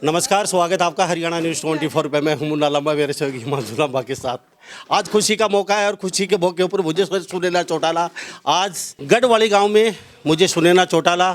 नमस्कार, स्वागत है आपका हरियाणा न्यूज़ 24 पे। मैं हूं मुन्ना लंबा, मेरे सहयोगी हिमांशु लंबा के साथ। आज खुशी का मौका है और खुशी के मौके ऊपर मुझे सुनैना चौटाला, आज गढ़वाली गांव में मुझे सुनैना चौटाला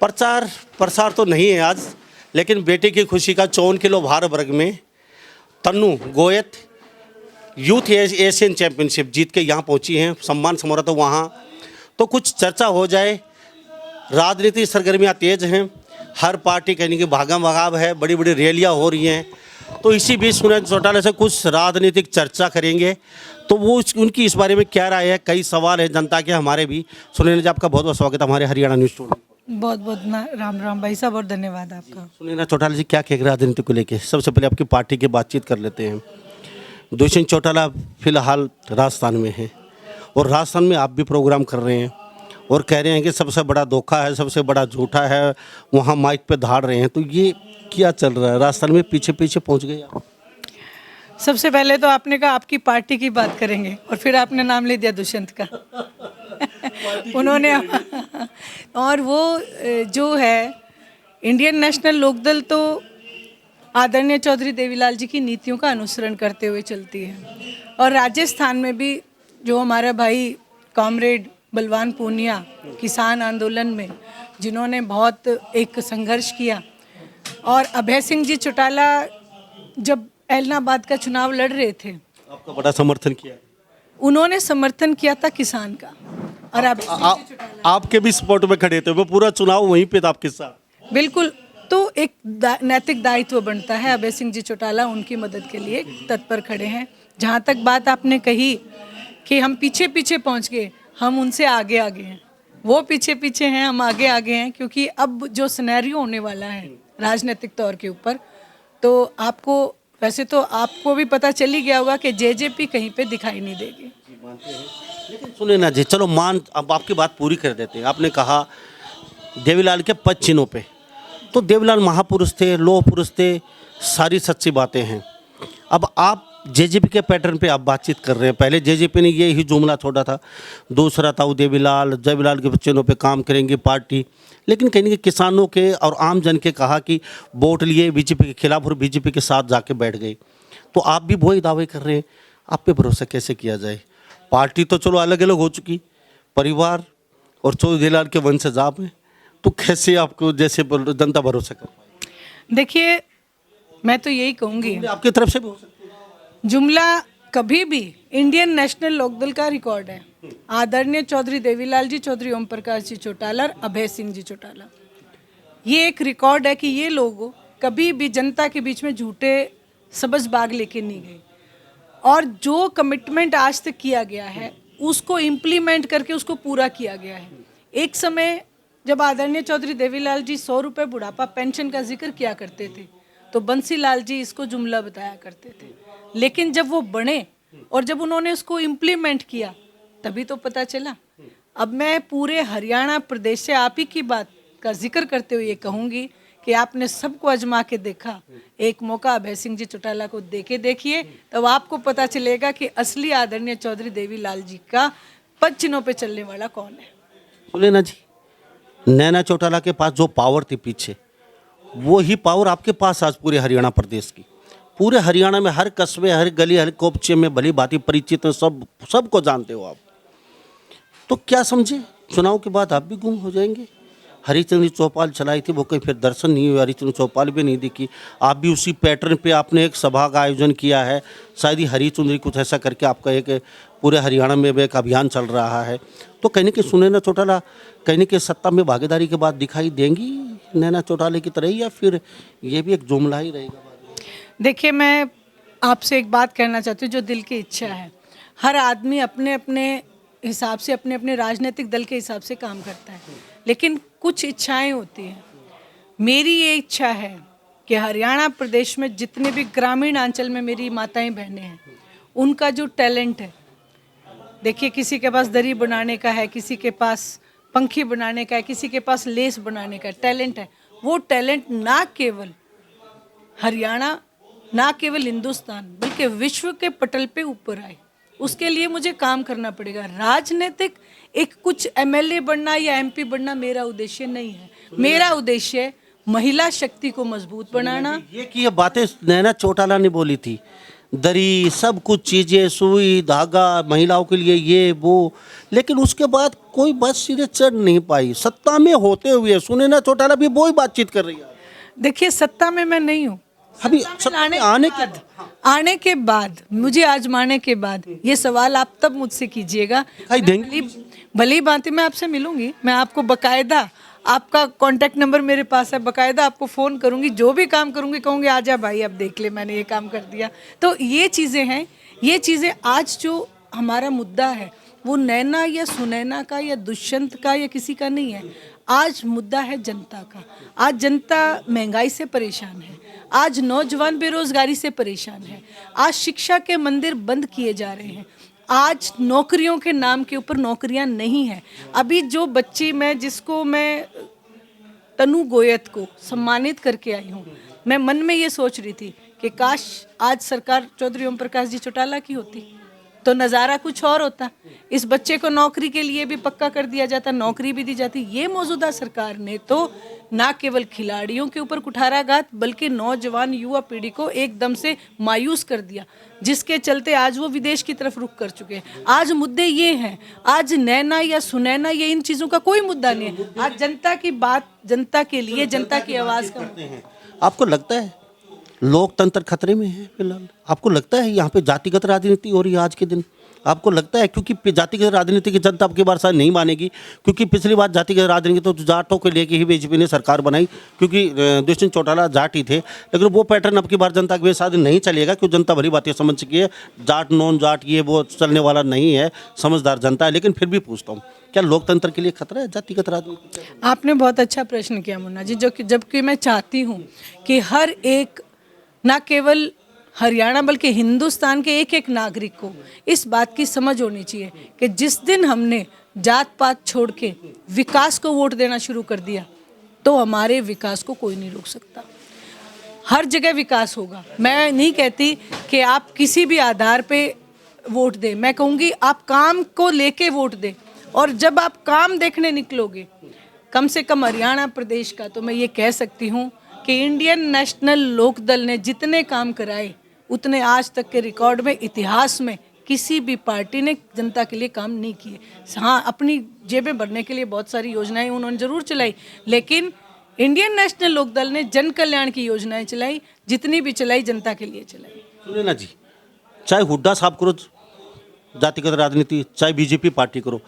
प्रचार प्रसार तो नहीं है आज, लेकिन बेटे की खुशी का 54 किलो भार वर्ग में Tannu Goyat youth Asian championship जीत के यहाँ पहुँची हैं। सम्मान समारोह तो वहाँ तो कुछ चर्चा हो जाए। राजनीतिक सरगर्मियाँ तेज हैं, हर पार्टी कहने की भागम भगाव है, बड़ी बड़ी रैलियाँ हो रही हैं। तो इसी बीच सुनैना चौटाला से कुछ राजनीतिक चर्चा करेंगे, तो वो उनकी इस बारे में क्या राय है। कई सवाल है जनता के हमारे भी। सुनैना जी, आपका बहुत बहुत स्वागत है हमारे हरियाणा न्यूज़ 24। बहुत बहुत राम राम भाई साहब और धन्यवाद आपका। सुनैना चौटाला जी, क्या कहेंगे राजनीति को लेके? सबसे पहले आपकी पार्टी की बातचीत कर लेते हैं। दुष्यंत चौटाला फिलहाल राजस्थान में है और राजस्थान में आप भी प्रोग्राम कर रहे हैं और कह रहे हैं कि सबसे बड़ा धोखा है, सबसे बड़ा झूठा है, वहाँ माइक पे धाड़ रहे हैं। तो ये क्या चल रहा है? राजस्थान में पीछे पीछे पहुँच गए आप। सबसे पहले तो आपने कहा आपकी पार्टी की बात करेंगे और फिर आपने नाम ले दिया दुष्यंत का। उन्होंने और वो जो है इंडियन नेशनल लोकदल तो आदरणीय चौधरी देवीलाल जी की नीतियों का अनुसरण करते हुए चलती है। और राजस्थान में भी जो हमारा भाई कॉमरेड बलवान पूनिया किसान आंदोलन में जिन्होंने बहुत एक संघर्ष किया, और अभय सिंह जी चौटाला जब ऐलनाबाद का चुनाव लड़ रहे थे, आपका बड़ा समर्थन किया, उन्होंने समर्थन किया था किसान का। और आपके भी सपोर्ट में खड़े थे, वो पूरा चुनाव वहीं पे था आपके साथ। बिल्कुल, तो एक नैतिक दायित्व बनता है। अभय सिंह जी चौटाला उनकी मदद के लिए तत्पर खड़े हैं। जहाँ तक बात आपने कही कि हम पीछे पीछे पहुँच गए, हम उनसे आगे आगे हैं। वो पीछे पीछे हैं, हम आगे आगे हैं, क्योंकि अब जो सिनेरियो होने वाला है राजनीतिक तौर के ऊपर, तो आपको वैसे तो आपको भी पता चल ही गया होगा कि जेजेपी कहीं पे दिखाई नहीं देगी। लेकिन सुनैना जी, चलो अब आपकी बात पूरी कर देते हैं। आपने कहा देवीलाल के पद चिन्हों पे, तो देवीलाल महापुरुष थे, लोह पुरुष थे, सारी सच्ची बातें हैं। अब आप जेजेपी के पैटर्न पे आप बातचीत कर रहे हैं। पहले जेजेपी ने ये ही जुमला छोड़ा था, दूसरा था देवीलाल के चिन्हों पे काम करेंगे पार्टी। लेकिन कहीं कि किसानों के और आम जन के कहा कि वोट लिए बीजेपी के खिलाफ और बीजेपी के साथ जाके बैठ गए। तो आप भी वही दावे कर रहे हैं। आप पे भरोसा कैसे किया जाए? पार्टी तो चलो अलग अलग हो चुकी, परिवार और चौधरी देवीलाल के वंशज आप हैं, तो कैसे आपको जैसे जनता भरोसा कर पाए? देखिए, मैं तो यही कहूँगी, आपकी तरफ से भी हो सकती है जुमला कभी भी इंडियन नेशनल लोकदल का रिकॉर्ड है। आदरणीय चौधरी देवीलाल जी, चौधरी ओम प्रकाश जी चौटाला और अभय सिंह जी चौटाला, ये एक रिकॉर्ड है कि ये लोग कभी भी जनता के बीच में झूठे सबज बाग लेके नहीं गए, और जो कमिटमेंट आज तक किया गया है उसको इम्प्लीमेंट करके उसको पूरा किया गया है। एक समय जब आदरणीय चौधरी देवीलाल जी 100 रुपये बुढ़ापा पेंशन का जिक्र किया करते थे, तो बंसीलाल जी इसको जुमला बताया करते थे। लेकिन जब वो बने और जब उन्होंने उसको इम्प्लीमेंट किया, तभी तो पता चला। अब मैं पूरे हरियाणा प्रदेश से आप ही की बात का जिक्र करते हुए ये कहूँगी कि आपने सबको आजमा के देखा, एक मौका अभय सिंह जी चौटाला को देके देखिए, तब आपको पता चलेगा कि असली आदरणीय चौधरी देवीलाल जी का पद चिन्हों पे चलने वाला कौन है। सुनैना जी, नैना चौटाला के पास जो पावर थी पीछे, वो ही पावर आपके पास आज पूरे हरियाणा प्रदेश की। पूरे हरियाणा में हर कस्बे, हर गली, हर कोपचे में भली भांति परिचित हैं, सबको जानते हो आप। तो क्या समझे, चुनाव के बाद आप भी गुम हो जाएंगे। हरिचंद्र चौपाल चलाई थी, वो कहीं फिर दर्शन नहीं हुए, हरिचंद्र चौपाल भी नहीं दिखी। आप भी उसी पैटर्न पे आपने एक सभा का आयोजन किया है, शायद ही हरिचंद्र कुछ ऐसा करके आपका एक पूरे हरियाणा में एक अभियान चल रहा है। तो कहने के सुनैना चौटाला कहने के सत्ता में भागीदारी के बाद दिखाई देंगी नैना चौटाले की तरह, या फिर ये भी एक जुमला ही रहेगा? देखिए, मैं आपसे एक बात कहना चाहती हूँ, जो दिल की इच्छा है। हर आदमी अपने अपने हिसाब से, अपने अपने राजनीतिक दल के हिसाब से काम करता है, लेकिन कुछ इच्छाएं होती हैं। मेरी ये इच्छा है कि हरियाणा प्रदेश में जितने भी ग्रामीण अंचल में मेरी माताएं बहनें हैं, उनका जो टैलेंट है, देखिए किसी के पास दरी बनाने का है, किसी के पास पंखी बनाने का है, किसी के पास लेस बनाने का टैलेंट है। वो टैलेंट ना केवल हरियाणा, ना केवल हिंदुस्तान, बल्कि विश्व के पटल पे ऊपर आए, उसके लिए मुझे काम करना पड़ेगा। राजनीतिक एक कुछ एमएलए बनना या एमपी बनना मेरा उद्देश्य नहीं है। मेरा उद्देश्य महिला शक्ति को मजबूत बनाना। ये कि ये बातें नैना चौटाला ने बोली थी, दरी सब कुछ चीज़ें, सुई धागा महिलाओं के लिए ये वो, लेकिन उसके बाद कोई बात सिरे चढ़ नहीं पाई। सत्ता में होते हुए सुनैना चौटाला भी वही बातचीत कर रही है। देखिए, सत्ता में मैं नहीं हूँ। अभी सत्ता में आने के बाद मुझे आजमाने के बाद ये सवाल आप तब मुझसे कीजिएगा। दिखाई देंगे। भली भांति मैं आपसे मिलूंगी, मैं आपको बकायदा, आपका कांटेक्ट नंबर मेरे पास है, बकायदा आपको फ़ोन करूंगी, जो भी काम करूंगी कहूंगी आजा भाई अब देख ले मैंने ये काम कर दिया। तो ये चीज़ें हैं, ये चीज़ें आज जो हमारा मुद्दा है वो नैना या सुनैना का या दुष्यंत का या किसी का नहीं है। आज मुद्दा है जनता का। आज जनता महंगाई से परेशान है, आज नौजवान बेरोजगारी से परेशान है, आज शिक्षा के मंदिर बंद किए जा रहे हैं, आज नौकरियों के नाम के ऊपर नौकरियां नहीं हैं। अभी जो बच्ची जिसको मैं तनु गोयत को सम्मानित करके आई हूँ, मैं मन में ये सोच रही थी कि काश आज सरकार चौधरी ओम प्रकाश जी चौटाला की होती तो नज़ारा कुछ और होता। इस बच्चे को नौकरी के लिए भी पक्का कर दिया जाता, नौकरी भी दी जाती। ये मौजूदा सरकार ने तो ना केवल खिलाड़ियों के ऊपर कुठाराघात बल्कि नौजवान युवा पीढ़ी को एकदम से मायूस कर दिया, जिसके चलते आज वो विदेश की तरफ रुख कर चुके हैं। आज मुद्दे ये हैं, आज नैना या सुनैना ये इन चीज़ों का कोई मुद्दा नहीं है। आज जनता की बात, जनता के लिए, जनता की आवाज़ करते हैं। आपको लगता है लोकतंत्र खतरे में है फिलहाल? आपको लगता है यहाँ पे जातिगत राजनीति हो रही है आज के दिन? आपको लगता है क्योंकि जातिगत राजनीति की जनता अब की बार शायद नहीं मानेगी, क्योंकि पिछली बार जातिगत राजनीति तो जाटों को लेके ही बीजेपी ने सरकार बनाई, क्योंकि दुष्यंत चौटाला जाट ही थे, लेकिन वो पैटर्न अब की बार जनता के साथ नहीं चलेगा, क्योंकि जनता भली बातें समझ चुकी है। जाट नॉन जाट ये वो चलने वाला नहीं है, समझदार जनता है। लेकिन फिर भी पूछता हूँ, क्या लोकतंत्र के लिए खतरा है जातिगत राजनीति? आपने बहुत अच्छा प्रश्न किया मुन्ना जी, जबकि मैं चाहती हूँ कि हर एक, ना केवल हरियाणा बल्कि हिंदुस्तान के एक एक नागरिक को इस बात की समझ होनी चाहिए कि जिस दिन हमने जात पात छोड़ के विकास को वोट देना शुरू कर दिया तो हमारे विकास को कोई नहीं रोक सकता। हर जगह विकास होगा। मैं नहीं कहती कि आप किसी भी आधार पे वोट दें, मैं कहूँगी आप काम को लेके वोट दें। और जब आप काम देखने निकलोगे, कम से कम हरियाणा प्रदेश का, तो मैं ये कह सकती हूँ कि इंडियन नेशनल लोकदल ने जितने काम कराए उतने आज तक के रिकॉर्ड में, इतिहास में किसी भी पार्टी ने जनता के लिए काम नहीं किए। हाँ, अपनी जेबें भरने के लिए बहुत सारी योजनाएं उन्होंने जरूर चलाई, लेकिन इंडियन नेशनल लोकदल ने जन कल्याण की योजनाएं चलाई, जितनी भी चलाई जनता के लिए चलाई। सुनिए ना जी, चाहे हुड्डा साहब करो जातिगत राजनीति, चाहे बीजेपी पार्टी करो,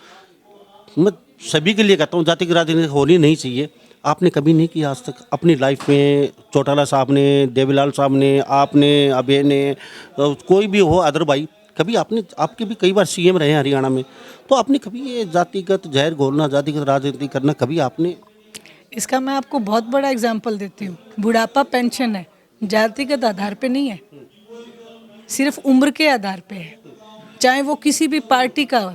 मैं सभी के लिए कहता हूँ जातिगत राजनीति होनी नहीं चाहिए। आपने कभी नहीं किया आज तक अपनी लाइफ में? चौटाला साहब ने, देवीलाल साहब ने, आपने, अभय ने, कोई भी हो अदर भाई, कभी आपके भी कई बार सीएम रहे हैं हरियाणा में, तो आपने कभी ये जातिगत जहर घोलना, जातिगत राजनीति करना कभी आपने? इसका मैं आपको बहुत बड़ा एग्जाम्पल देती हूँ। बुढ़ापा पेंशन है, जातिगत आधार पे नहीं है, सिर्फ उम्र के आधार पे है। चाहे वो किसी भी पार्टी का,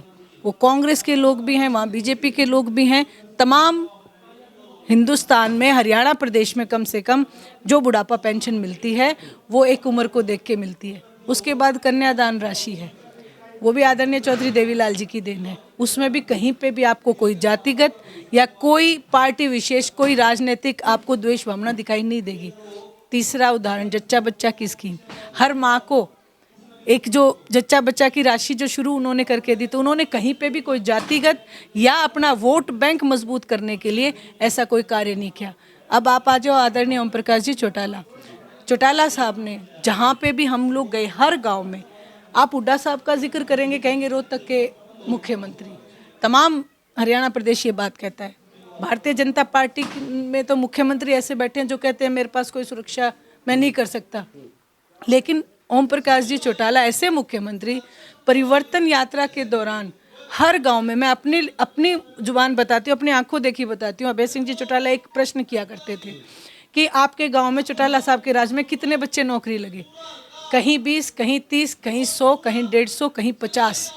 वो कांग्रेस के लोग भी हैं, वहाँ बीजेपी के लोग भी हैं, तमाम हिंदुस्तान में, हरियाणा प्रदेश में कम से कम जो बुढ़ापा पेंशन मिलती है वो एक उम्र को देख के मिलती है। उसके बाद कन्यादान राशि है, वो भी आदरणीय चौधरी देवीलाल जी की देन है। उसमें भी कहीं पे भी आपको कोई जातिगत या कोई पार्टी विशेष, कोई राजनीतिक आपको द्वेष भावना दिखाई नहीं देगी। तीसरा उदाहरण, जच्चा बच्चा की स्कीम, हर माँ को एक जो जच्चा बच्चा की राशि जो शुरू उन्होंने करके दी, तो उन्होंने कहीं पे भी कोई जातिगत या अपना वोट बैंक मजबूत करने के लिए ऐसा कोई कार्य नहीं किया। अब आप आ जाओ आदरणीय ओम प्रकाश जी चौटाला साहब ने, जहाँ पे भी हम लोग गए, हर गांव में, आप हुड्डा साहब का जिक्र करेंगे, कहेंगे रोहतक के मुख्यमंत्री, तमाम हरियाणा प्रदेश ये बात कहता है। भारतीय जनता पार्टी में तो मुख्यमंत्री ऐसे बैठे हैं जो कहते हैं मेरे पास कोई सुरक्षा मैं नहीं कर सकता, लेकिन ओम प्रकाश जी चौटाला ऐसे मुख्यमंत्री, परिवर्तन यात्रा के दौरान हर गांव में, मैं अपनी जुबान बताती हूँ, अपनी आंखों देखी बताती हूँ, अभय सिंह जी चौटाला एक प्रश्न किया करते थे कि आपके गांव में चौटाला साहब के राज में कितने बच्चे नौकरी लगे? कहीं 20, कहीं 30, कहीं 100, कहीं 150, कहीं 50,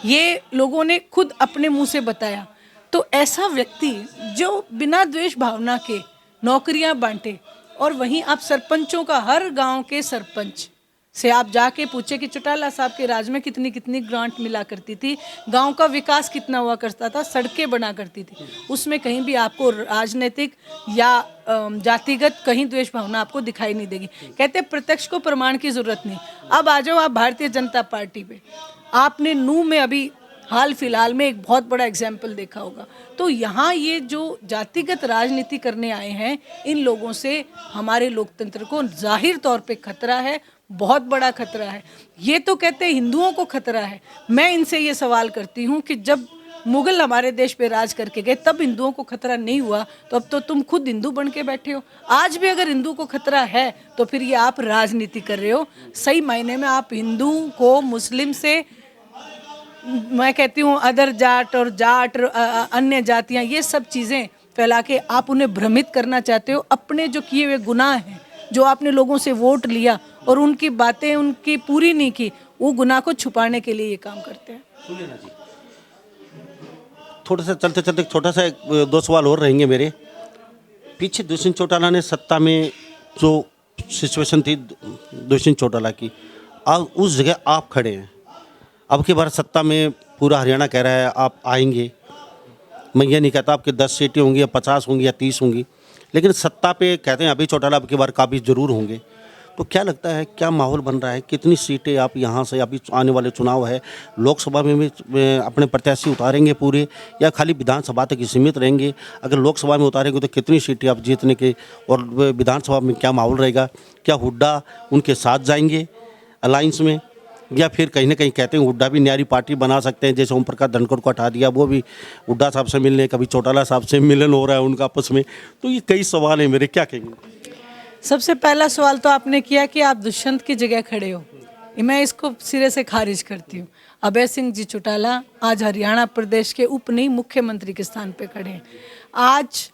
ये लोगों ने खुद अपने मुंह से बताया। तो ऐसा व्यक्ति जो बिना द्वेष भावना के नौकरियां बांटे, और वहीं आप सरपंचों का, हर गांव के सरपंच से आप जाके पूछे कि चौटाला साहब के राज में कितनी कितनी ग्रांट मिला करती थी, गांव का विकास कितना हुआ करता था, सड़कें बना करती थी, उसमें कहीं भी आपको राजनीतिक या जातिगत कहीं द्वेष भावना आपको दिखाई नहीं देगी। कहते प्रत्यक्ष को प्रमाण की जरूरत नहीं। अब आ जाओ आप भारतीय जनता पार्टी पे, आपने नूह में अभी हाल फिलहाल में एक बहुत बड़ा एग्जाम्पल देखा होगा। तो यहाँ ये जो जातिगत राजनीति करने आए हैं, इन लोगों से हमारे लोकतंत्र को जाहिर तौर पे खतरा है, बहुत बड़ा खतरा है। ये तो कहते हैं हिंदुओं को खतरा है। मैं इनसे ये सवाल करती हूँ कि जब मुगल हमारे देश पे राज करके गए तब हिंदुओं को खतरा नहीं हुआ, तो अब तो तुम खुद हिंदू बन के बैठे हो। आज भी अगर हिंदू को खतरा है तो फिर ये आप राजनीति कर रहे हो। सही मायने में आप हिंदू को मुस्लिम से, मैं कहती हूँ अदर जाट और अन्य जातियाँ, ये सब चीज़ें फैला के आप उन्हें भ्रमित करना चाहते हो। अपने जो किए हुए गुनाह हैं, जो आपने लोगों से वोट लिया और उनकी बातें उनकी पूरी नहीं की, वो गुनाह को छुपाने के लिए ये काम करते हैं। सुनिए ना जी, थोड़ा सा चलते चलते छोटा सा दो सवाल और रहेंगे मेरे। पीछे दुष्यंत चौटाला ने सत्ता में जो सिचुएशन थी दुष्यंत चौटाला की, आज उस जगह आप खड़े हैं। अब की बार सत्ता में पूरा हरियाणा कह रहा है आप आएंगे। मैं ये नहीं कहता आपकी 10 सीटें होंगी या 50 होंगी या 30 होंगी, लेकिन सत्ता पे कहते हैं अभी चौटाला अब की बार काबिज जरूर होंगे। तो क्या लगता है, क्या माहौल बन रहा है, कितनी सीटें आप यहाँ से, अभी आने वाले चुनाव है, लोकसभा में भी अपने प्रत्याशी उतारेंगे पूरे या खाली विधानसभा तक ही सीमित रहेंगे? अगर लोकसभा में उतारेंगे तो कितनी सीटें आप जीतने के, और विधानसभा में क्या माहौल रहेगा? क्या हुड्डा उनके साथ जाएंगे अलायंस में, या फिर कहीं ना कहीं कहते हैं हुड्डा भी न्यारी पार्टी बना सकते हैं? जैसे ओम प्रकाश धनखड़ को हटा दिया, वो भी हुड्डा साहब से मिलने, कभी चौटाला साहब से मिलन हो रहा है उनका आपस में। तो ये कई सवाल हैं मेरे, क्या कहेंगे? सबसे पहला सवाल तो आपने किया कि आप दुष्यंत की जगह खड़े हो, मैं इसको सिरे से खारिज करती हूँ। अभय सिंह जी चौटाला आज हरियाणा प्रदेश के उप नहीं मुख्यमंत्री के स्थान पे खड़े हैं। आज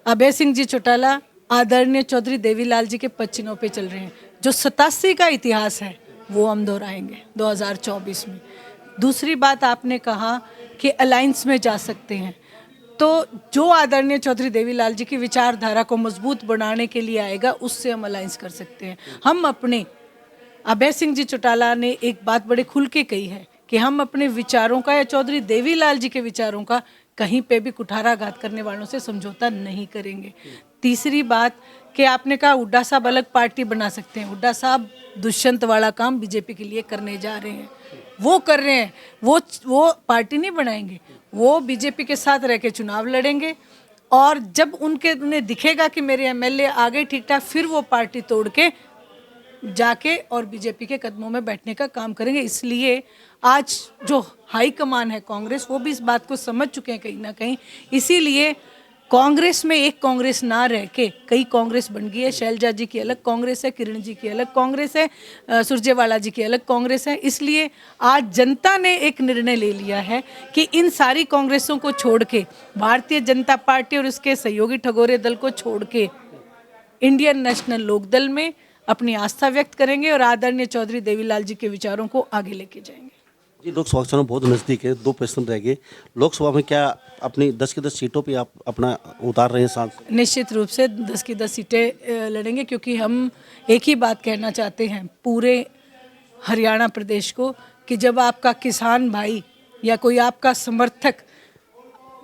अभय सिंह जी चौटाला आदरणीय चौधरी देवीलाल जी के पच्चीनों पे चल रहे हैं। जो 87 का इतिहास है वो हम दोहराएंगे 2024 में। दूसरी बात आपने कहा कि अलायंस में जा सकते हैं, तो जो आदरणीय चौधरी देवीलाल जी की विचारधारा को मजबूत बनाने के लिए आएगा उससे हम अलायंस कर सकते हैं। हम अपने, अभय सिंह जी चौटाला ने एक बात बड़े खुल के कही है कि हम अपने विचारों का या चौधरी देवीलाल जी के विचारों का कहीं पे भी कुठाराघात करने वालों से समझौता नहीं करेंगे। तीसरी बात कि आपने कहा हुड्डा साहब अलग पार्टी बना सकते हैं। हुड्डा साहब दुष्यंत वाला काम बीजेपी के लिए करने जा रहे हैं, वो कर रहे हैं। वो पार्टी नहीं बनाएंगे, वो बीजेपी के साथ रह के चुनाव लड़ेंगे, और जब उन्हें दिखेगा कि मेरे एमएलए आ गए ठीक ठाक, फिर वो पार्टी तोड़ के जाके और बीजेपी के कदमों में बैठने का काम करेंगे। इसलिए आज जो हाई कमान है कांग्रेस, वो भी इस बात को समझ चुके हैं कहीं ना कहीं। इसीलिए कांग्रेस में एक कांग्रेस ना रह के कई कांग्रेस बन गई है। शैलजा जी की अलग कांग्रेस है, किरण जी की अलग कांग्रेस है, सुरजेवाला जी की अलग कांग्रेस है। इसलिए आज जनता ने एक निर्णय ले लिया है कि इन सारी कांग्रेसों को छोड़ के, भारतीय जनता पार्टी और उसके सहयोगी ठगोरे दल को छोड़ के, इंडियन नेशनल लोकदल में अपनी आस्था व्यक्त करेंगे और आदरणीय चौधरी देवीलाल जी के विचारों को आगे लेके जाएंगे। जी, लोकसभा चुनाव बहुत नज़दीक है, 2 प्रश्न रह गए। लोकसभा में क्या अपनी 10 की 10 सीटों पे आप अपना उतार रहे हैं सांसद? निश्चित रूप से 10 की 10 सीटें लड़ेंगे, क्योंकि हम एक ही बात कहना चाहते हैं पूरे हरियाणा प्रदेश को कि जब आपका किसान भाई या कोई आपका समर्थक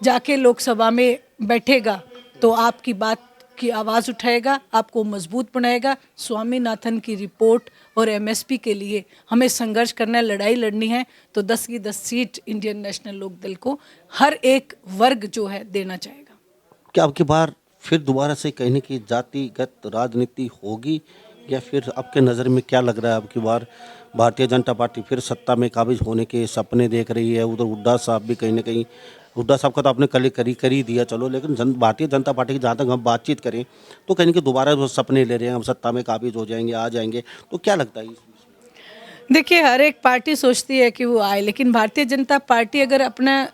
जाके लोकसभा में बैठेगा तो आपकी बात की आवाज़ उठाएगा, आपको मजबूत बनाएगा। स्वामीनाथन की रिपोर्ट और एमएसपी के लिए हमें संघर्ष करना है, लड़ाई लड़नी है, तो 10 की 10 सीट इंडियन नेशनल लोकदल को हर एक वर्ग जो है देना चाहेगा। क्या अब की बार फिर दोबारा से कहने की जातिगत राजनीति होगी, या फिर आपके नज़र में क्या लग रहा है अब की बार भारतीय जनता पार्टी फिर सत्ता में काबिज होने के सपने देख रही है? उधर हुड्डा साहब भी कहीं ना कहीं, हुड्डा साहब का तो आपने कल कर ही दिया चलो, लेकिन भारतीय जनता पार्टी की जहाँ तक हम बातचीत करें तो कहीं ना कहीं दोबारा वो सपने ले रहे हैं हम सत्ता में काबिज हो जाएंगे, आ जाएंगे। तो क्या लगता है? देखिए, हर एक पार्टी सोचती है कि वो आए, लेकिन भारतीय जनता पार्टी अगर अपना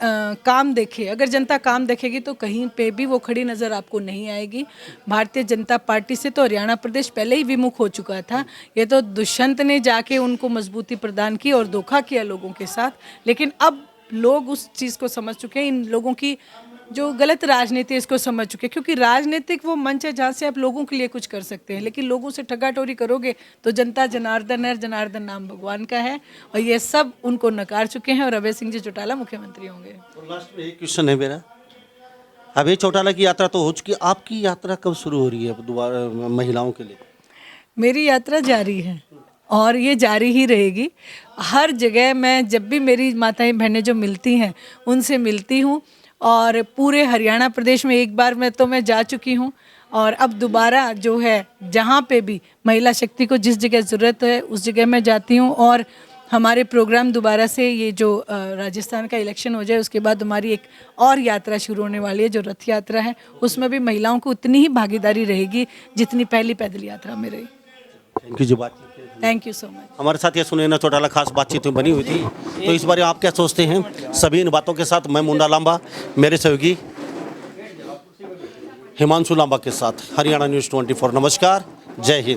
काम देखे, अगर जनता काम देखेगी तो कहीं पे भी वो खड़ी नज़र आपको नहीं आएगी। भारतीय जनता पार्टी से तो हरियाणा प्रदेश पहले ही विमुख हो चुका था। ये तो दुष्यंत ने जाके उनको मजबूती प्रदान की और धोखा किया लोगों के साथ, लेकिन अब लोग उस चीज़ को समझ चुके हैं। इन लोगों की जो गलत राजनीति है इसको समझ चुके हैं, क्योंकि राजनीतिक वो मंच है जहाँ से आप लोगों के लिए कुछ कर सकते हैं, लेकिन लोगों से ठगाठोरी करोगे तो जनता जनार्दन है, जनार्दन नाम भगवान का है, और ये सब उनको नकार चुके हैं और अभय सिंह जी चौटाला मुख्यमंत्री होंगे। और लास्ट में एक क्वेश्चन है मेरा, अभय चौटाला की यात्रा तो हो चुकी, आपकी यात्रा कब शुरू हो रही है दोबारा महिलाओं के लिए? मेरी यात्रा जारी है और ये जारी ही रहेगी। हर जगह मैं जब भी मेरी माताएं बहनें जो मिलती हैं उनसे मिलती हूँ, और पूरे हरियाणा प्रदेश में एक बार मैं जा चुकी हूँ, और अब दोबारा जो है जहाँ पे भी महिला शक्ति को जिस जगह ज़रूरत है उस जगह मैं जाती हूँ। और हमारे प्रोग्राम दोबारा से ये जो राजस्थान का इलेक्शन हो जाए उसके बाद हमारी एक और यात्रा शुरू होने वाली है जो रथ यात्रा है, उसमें भी महिलाओं को उतनी ही भागीदारी रहेगी जितनी पहली पैदल यात्रा में रही। थैंक यू जी बात। Thank you so much. हमारे साथ ये सुनैना चौटाला खास बातचीत में बनी हुई थी, तो इस बारे आप क्या सोचते हैं? सभी इन बातों के साथ मैं मुन्ना लांबा, मेरे सहयोगी हिमांशु लांबा के साथ, हरियाणा न्यूज़ 24। नमस्कार, जय हिंद।